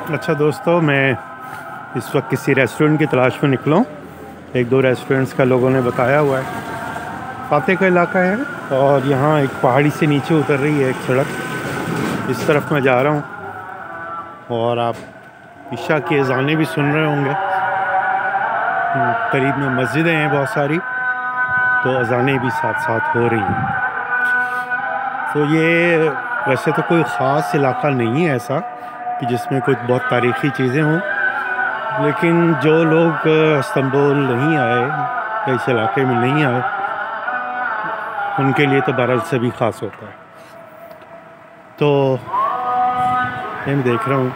अच्छा दोस्तों, मैं इस वक्त किसी रेस्टोरेंट की तलाश में निकला हूँ। एक दो रेस्टोरेंट्स का लोगों ने बताया हुआ है। फाते का इलाका है और यहाँ एक पहाड़ी से नीचे उतर रही है एक सड़क। इस तरफ मैं जा रहा हूँ और आप ईशा की अज़ानें भी सुन रहे होंगे। करीब में मस्जिदें हैं बहुत सारी, तो अज़ानें भी साथ साथ हो रही हैं। तो ये वैसे तो कोई ख़ास इलाका नहीं है ऐसा कि जिसमें कुछ बहुत तारीख़ी चीज़ें हों, लेकिन जो लोग इस्तांबुल नहीं आए या इस इलाके में नहीं आए, उनके लिए तो बहरहाल से भी ख़ास होता है। तो मैं देख रहा हूँ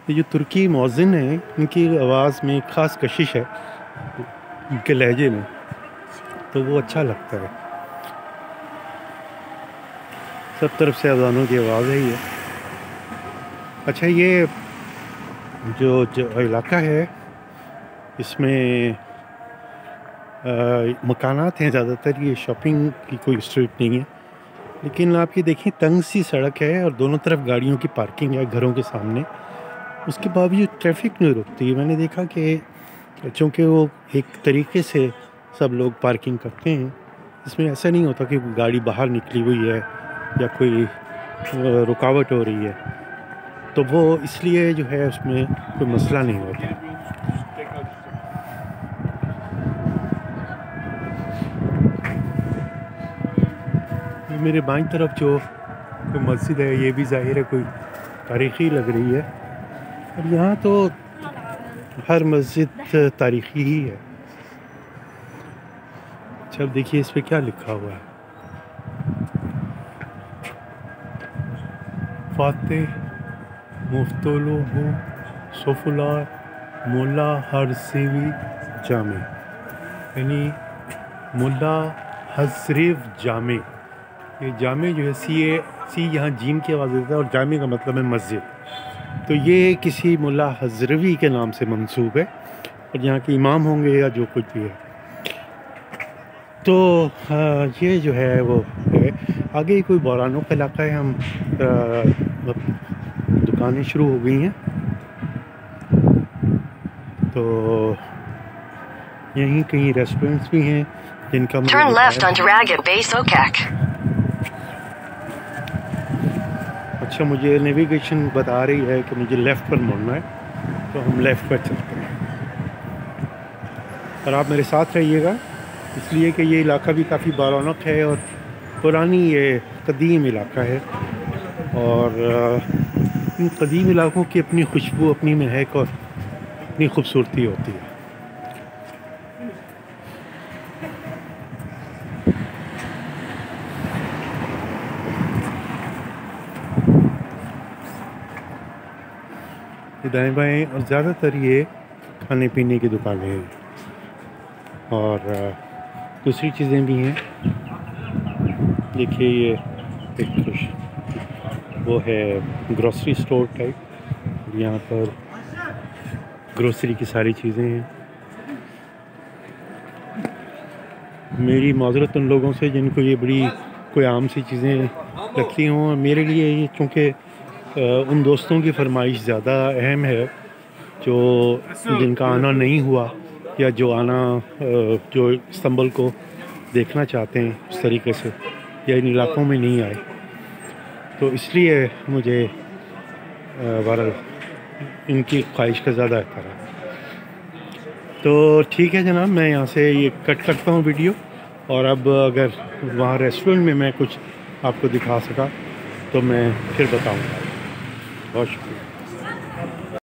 ये जो तुर्की मौज़िन है, इनकी आवाज़ में एक ख़ास कशिश है उनके लहजे में, तो वो अच्छा लगता है। सब तरफ से अज़ानों की आवाज़ है ये। अच्छा, ये जो इलाका है इसमें मकानात हैं ज़्यादातर। ये शॉपिंग की कोई स्ट्रीट नहीं है, लेकिन आप ये देखें तंग सी सड़क है और दोनों तरफ गाड़ियों की पार्किंग है घरों के सामने। उसके बावजूद ट्रैफिक नहीं रुकती। मैंने देखा कि चूँकि वो एक तरीके से सब लोग पार्किंग करते हैं, इसमें ऐसा नहीं होता कि गाड़ी बाहर निकली हुई है या कोई रुकावट हो रही है, तो वो इसलिए जो है उसमें कोई मसला नहीं होता। मेरे बाईं तरफ जो कोई मस्जिद है, ये भी ज़ाहिर है कोई तारीख़ी लग रही है, और यहाँ तो हर मस्जिद तारीख़ी ही है। अच्छा, अब देखिए इस पे क्या लिखा हुआ है। फाते मुफ्तलुहु सोफुलार मुल्ला हरसेवी जामे, यानी मुल्ला हज़रेव जामे। ये जामे जो है सी यहाँ जीम की आवाज़ देता है और जामे का मतलब है मस्जिद। तो ये किसी मुल्ला हज़रवी के नाम से मंसूब है और यहाँ के इमाम होंगे या जो कुछ भी है। तो ये जो है वो है। आगे कोई बौरानों का इलाका है। हम दुकानें शुरू हो गई हैं, तो यहीं कहीं रेस्टोरेंट्स भी हैं जिनका Turn left onto Ragged Bay Sokak. अच्छा, मुझे नेविगेशन बता रही है कि मुझे लेफ़्ट पर मुड़ना है, तो हम लेफ़्ट पर चलते हैं। और आप मेरे साथ रहिएगा, इसलिए कि ये इलाका भी काफ़ी बारौनक है और पुरानी ये कदीम इलाका है, और इन कदीम इलाकों की अपनी खुशबू, अपनी महक और अपनी खूबसूरती होती है। दाएं बाएं और ज़्यादातर ये खाने पीने की दुकानें हैं और दूसरी चीज़ें भी हैं। देखिए ये एक वो है ग्रोसरी स्टोर टाइप, यहाँ पर ग्रोसरी की सारी चीज़ें हैं। मेरी माज़रत उन लोगों से जिनको ये बड़ी कोई आम सी चीज़ें लगती हों। मेरे लिए ये चूँकि उन दोस्तों की फरमाइश ज़्यादा अहम है जो जिनका आना नहीं हुआ या जो जो इस्तांबुल को देखना चाहते हैं उस तरीके से, या इन इलाकों में नहीं आए, तो इसलिए मुझे बहरहाल इनकी ख्वाहिश का ज़्यादा एहतराम। तो ठीक है जनाब, मैं यहाँ से ये कट करता हूँ वीडियो, और अब अगर वहाँ रेस्टोरेंट में मैं कुछ आपको दिखा सका तो मैं फिर बताऊँगा। बहुत शुक्रिया।